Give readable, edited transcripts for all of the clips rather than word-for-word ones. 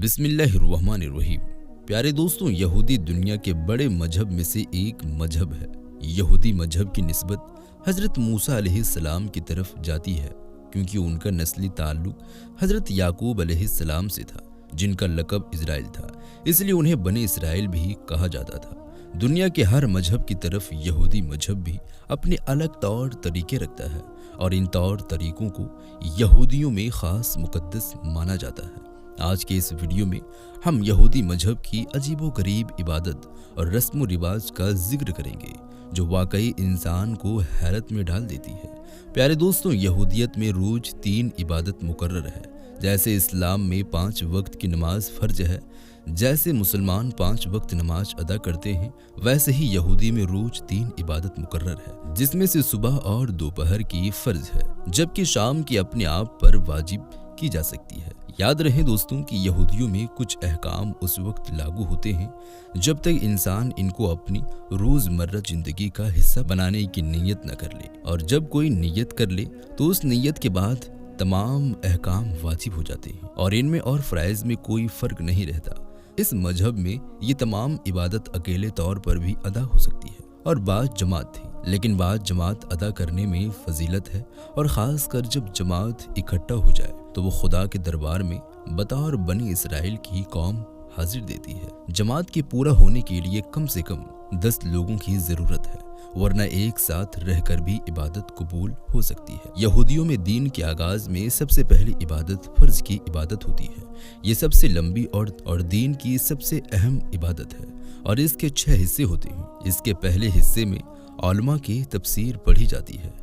बिस्मिल्लाहिर्रहमानिर्रहीम। प्यारे दोस्तों, यहूदी दुनिया के बड़े मजहब में से एक मजहब है। यहूदी मजहब की निस्बत हज़रत मूसा अलैहिस्सलाम की तरफ जाती है, क्योंकि उनका नस्ली ताल्लुक हज़रत याकूब अलैहिस्सलाम से था, जिनका लक़ब इज़राइल था। इसलिए उन्हें बने इसराइल भी कहा जाता था। दुनिया के हर मजहब की तरफ यहूदी मजहब भी अपने अलग तौर तरीके रखता है, और इन तौर तरीक़ों को यहूदियों में ख़ास मुक़द्दस माना जाता है। आज के इस वीडियो में हम यहूदी मजहब की अजीबोगरीब इबादत और रस्म व रिवाज का जिक्र करेंगे, जो वाकई इंसान को हैरत में डाल देती है। प्यारे दोस्तों, यहूदियत में रोज 3 इबादत मुकर्रर है। जैसे इस्लाम में 5 वक्त की नमाज फ़र्ज है, जैसे मुसलमान 5 वक्त नमाज अदा करते हैं, वैसे ही यहूदी में रोज 3 इबादत मुकर्रर है, जिसमें से सुबह और दोपहर की फ़र्ज है, जबकि शाम की अपने आप पर वाजिब की जा सकती है। याद रहे दोस्तों कि यहूदियों में कुछ अहकाम उस वक्त लागू होते हैं जब तक इंसान इनको अपनी रोज़मर्रा ज़िंदगी का हिस्सा बनाने की नीयत न कर ले, और जब कोई नीयत कर ले तो उस नीयत के बाद तमाम अहकाम वाजिब हो जाते हैं, और इनमें और फ़राइज़ में कोई फ़र्क नहीं रहता। इस मजहब में ये तमाम इबादत अकेले तौर पर भी अदा हो सकती है, और बात जमात थी, लेकिन बात जमात अदा करने में फजीलत है, और ख़ास कर जब जमात इकट्ठा हो जाए तो वो खुदा के दरबार में बतौर बनी इसराइल की कौम हाजिर देती है। जमात के पूरा होने के लिए कम से कम 10 लोगों की ज़रूरत है, वरना एक साथ रहकर भी इबादत कबूल हो सकती है। यहूदियों में दीन के आगाज़ में सबसे पहली इबादत फ़र्ज की इबादत होती है। ये सबसे लंबी और दीन की सबसे अहम इबादत है, और इसके 6 हिस्से होते हैं। इसके पहले हिस्से में उलमा की तफसीर पढ़ी जाती है,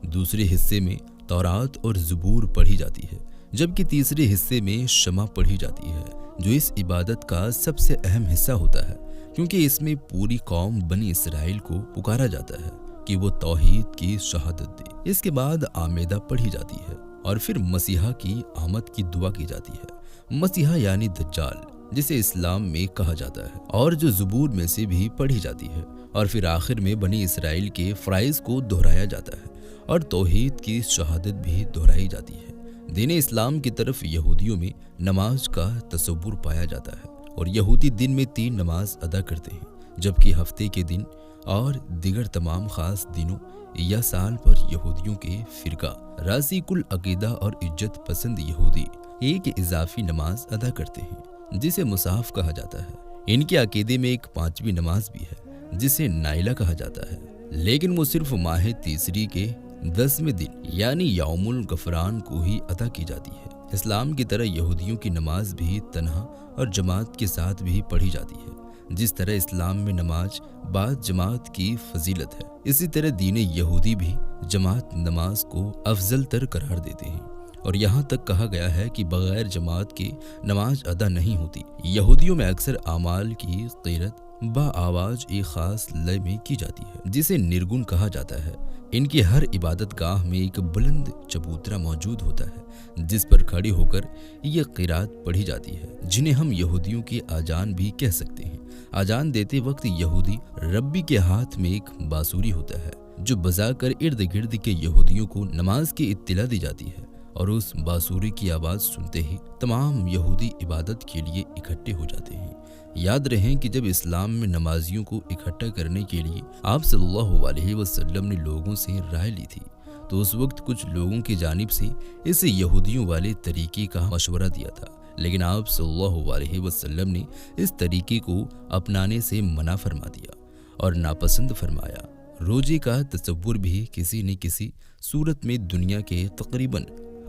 दूसरे हिस्से में तौरात और ज़बूर पढ़ी जाती है, जबकि तीसरे हिस्से में शमा पढ़ी जाती है, जो इस इबादत का सबसे अहम हिस्सा होता है, क्योंकि इसमें पूरी कौम बनी इसराइल को पुकारा जाता है कि वो तौहीद की शहादत दे। इसके बाद आमेदा पढ़ी जाती है, और फिर मसीहा की आमद की दुआ की जाती है। मसीहा यानी दज्जाल, जिसे इस्लाम में कहा जाता है, और जो ज़बूर में से भी पढ़ी जाती है। और फिर आखिर में बनी इसराइल के फ़राइज़ को दोहराया जाता है, और तौहीद की शहादत भी दोहराई जाती है। दीन इस्लाम की तरफ यहूदियों में नमाज का तसव्वुर पाया जाता है, और यहूदी दिन में 3 नमाज अदा करते हैं, जबकि हफ्ते के दिन और दिगर तमाम ख़ास दिनों या साल पर यहूदियों के फ़िरका राज़ी कुल अक़ीदा और इज्जत पसंद यहूदी एक इजाफ़ी नमाज अदा करते हैं, जिसे मुसाफ़ कहा जाता है। इनके अक़ीदे में एक 5वीं नमाज भी है, जिसे नाइला कहा जाता है, लेकिन वो सिर्फ माह तीसरी के 10वें दिन यानी यौमुल गफरान को ही अदा की जाती है। इस्लाम की तरह यहूदियों की नमाज भी तन्हा और जमात के साथ भी पढ़ी जाती है। जिस तरह इस्लाम में नमाज बाद जमात की फजीलत है, इसी तरह दीन यहूदी भी जमात नमाज को अफजल तर करार देते हैं, और यहाँ तक कहा गया है कि बगैर जमात के नमाज अदा नहीं होती। यहूदियों में अक्सर आमाल की क़ीरत बा आवाज़ एक ख़ास लय में की जाती है, जिसे निर्गुण कहा जाता है। इनकी हर इबादत गाह में एक बुलंद चबूतरा मौजूद होता है, जिस पर खड़ी होकर ये क़िरात पढ़ी जाती है, जिन्हें हम यहूदियों की आजान भी कह सकते हैं। आजान देते वक्त यहूदी रब्बी के हाथ में एक बांसुरी होता है, जो बजाकर इर्द गिर्द के यहूदियों को नमाज की इत्तिला दी जाती है, और उस बांसुरी की आवाज़ सुनते ही तमाम यहूदी इबादत के लिए इकट्ठे हो जाते हैं। याद रहें कि जब इस्लाम में नमाजियों को इकट्ठा करने के लिए आप सल्लल्लाहु अलैहि वसल्लम ने लोगों से राय ली थी, तो उस वक्त कुछ लोगों की जानिब से इस यहूदियों वाले तरीके का मशवरा दिया था, लेकिन आप सल्लल्लाहु अलैहि वसल्लम ने इस तरीके को अपनाने से मना फरमा दिया और नापसंद फरमाया। रोजे का तसव्वुर भी किसी न किसी सूरत में दुनिया के तकरीबन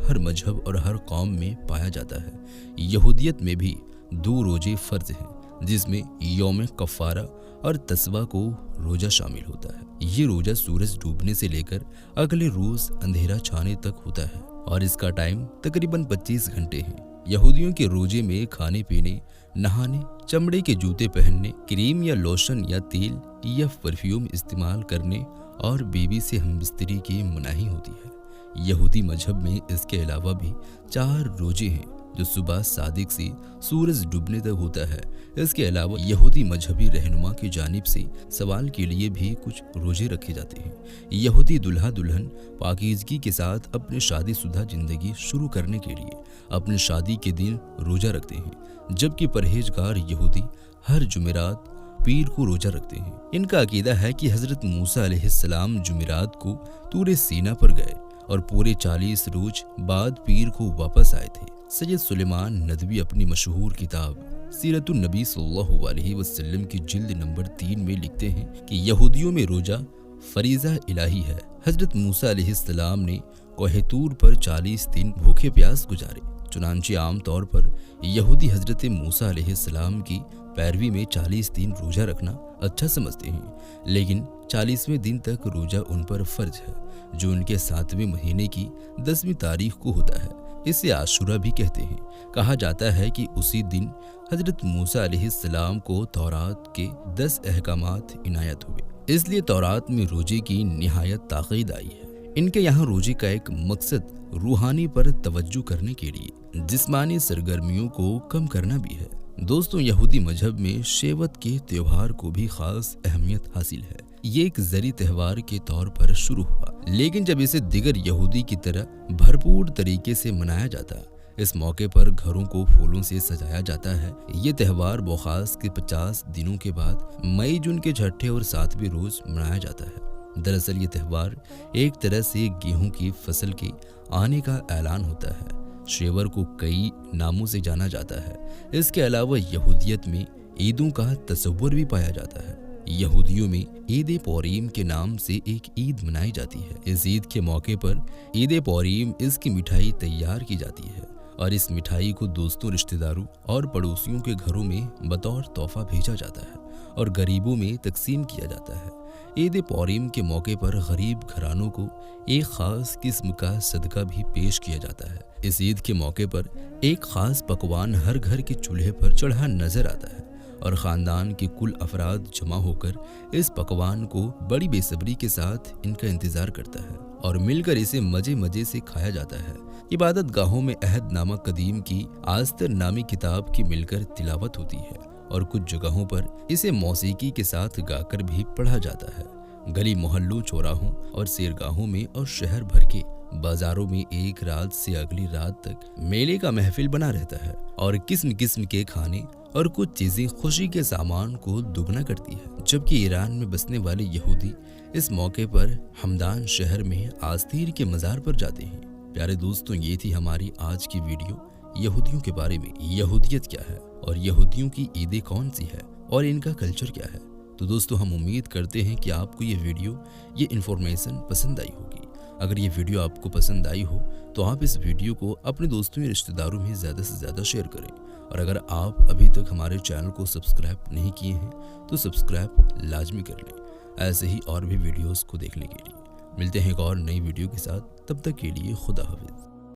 हर मजहब और हर कौम में पाया जाता है। यहूदियत में भी 2 रोजे फ़र्ज हैं, जिसमें यौम कफ़ारा और तस्वा को रोज़ा शामिल होता है। ये रोज़ा सूरज डूबने से लेकर अगले रोज़ अंधेरा छाने तक होता है, और इसका टाइम तकरीबन 25 घंटे है। यहूदियों के रोजे में खाने पीने, नहाने, चमड़े के जूते पहनने, क्रीम या लोशन या तेल या परफ्यूम इस्तेमाल करने और बीवी से हमबिस्तरी की मनाही होती है। यहूदी मजहब में इसके अलावा भी 4 रोजे हैं, जो सुबह सादिक से सूरज डूबने तक होता है। इसके अलावा यहूदी मजहबी रहनुमा की जानिब से सवाल के लिए भी कुछ रोजे रखे जाते हैं। यहूदी दुल्हा दुल्हन पाकीज़गी के साथ अपनी शादीशुदा जिंदगी शुरू करने के लिए अपनी शादी के दिन रोजा रखते हैं, जबकि परहेजगार यहूदी हर जुमेरात पीर को रोजा रखते हैं। इनका अकीदा है कि हजरत मूसा अलैहिस्सलाम जुमेरात को तूरे सीना पर गए और पूरे 40 रोज बाद पीर को वापस आए थे। सैयद सुलेमान नदवी अपनी मशहूर किताब सीरतुन नबी सल्लल्लाहु अलैहि वसल्लम की जिल्द नंबर 3 में लिखते हैं कि यहूदियों में रोजा फरीजा इलाही है। हजरत मूसा अलैहिस्सलाम ने कोहे तूर पर 40 दिन भूखे प्यास गुजारे। चुनांचे आम तौर पर यहूदी हजरत मूसा अलैहिस्सलाम की पैरवी में 40 दिन रोजा रखना अच्छा समझते हैं, लेकिन 40वें दिन तक रोजा उन पर फर्ज है, जो उनके 7वें महीने की 10वीं तारीख को होता है। इसे आशुरा भी कहते हैं। कहा जाता है कि उसी दिन हजरत मूसा अलैहिस्सलाम को तौरात के 10 अहकामात इनायत हुए, इसलिए तौरात में रोजे की निहायत ताकीद आई है। इनके यहाँ रोजे का एक मकसद रूहानी पर तवज्जो करने के लिए जिस्मानी सरगर्मियों को कम करना भी है। दोस्तों, यहूदी मजहब में शेवत के त्योहार को भी खास अहमियत हासिल है। ये एक ज़री त्योहार के तौर पर शुरू हुआ, लेकिन जब इसे दिगर यहूदी की तरह भरपूर तरीके से मनाया जाता। इस मौके पर घरों को फूलों से सजाया जाता है। ये त्योहार बोखास के 50 दिनों के बाद मई जून के 6ठे और 7वें रोज मनाया जाता है। दरअसल ये त्योहार एक तरह से गेहूं की फसल के आने का ऐलान होता है। शेवर को कई नामों से जाना जाता है। इसके अलावा यहूदियत में ईदों का तस्वुर भी पाया जाता है। यहूदियों में ईद पौरीम के नाम से एक ईद मनाई जाती है। इस ईद के मौके पर ईद पौरीम इसकी मिठाई तैयार की जाती है और इस मिठाई को दोस्तों, रिश्तेदारों और पड़ोसियों के घरों में बतौर तोहफा भेजा जाता है और गरीबों में तकसीम किया जाता है। ईद पौरीम के मौके पर गरीब घरानों को एक खास किस्म का सदका भी पेश किया जाता है। इस ईद के मौके पर एक खास पकवान हर घर के चूल्हे पर चढ़ा नजर आता है और खानदान के कुल अफराद जमा होकर इस पकवान को बड़ी बेसब्री के साथ इनका इंतजार करता है और मिलकर इसे मजे मजे से खाया जाता है। इबादत गाहों में अहदनामा कदीम की आस्तर नामी किताब की मिलकर तिलावत होती है और कुछ जगहों पर इसे मौसीकी के साथ गाकर भी पढ़ा जाता है। गली मोहल्लों, चौराहों और सैरगाहों में और शहर भर के बाजारों में एक रात से अगली रात तक मेले का महफिल बना रहता है और किस्म किस्म के खाने और कुछ चीजें खुशी के सामान को दुगना करती है। जबकि ईरान में बसने वाले यहूदी इस मौके पर हमदान शहर में आस्तीर के मजार पर जाते हैं। प्यारे दोस्तों, ये थी हमारी आज की वीडियो यहूदियों के बारे में। यहूदियत क्या है और यहूदियों की ईदें कौन सी है और इनका कल्चर क्या है। तो दोस्तों, हम उम्मीद करते हैं कि आपको ये वीडियो, ये इन्फॉर्मेशन पसंद आई होगी। अगर ये वीडियो आपको पसंद आई हो तो आप इस वीडियो को अपने दोस्तों या रिश्तेदारों में ज़्यादा से ज़्यादा शेयर करें। और अगर आप अभी तक हमारे चैनल को सब्सक्राइब नहीं किए हैं तो सब्सक्राइब लाजमी कर लें, ऐसे ही और भी वीडियोस को देखने के लिए। मिलते हैं एक और नई वीडियो के साथ, तब तक के लिए खुदा हाफिज़।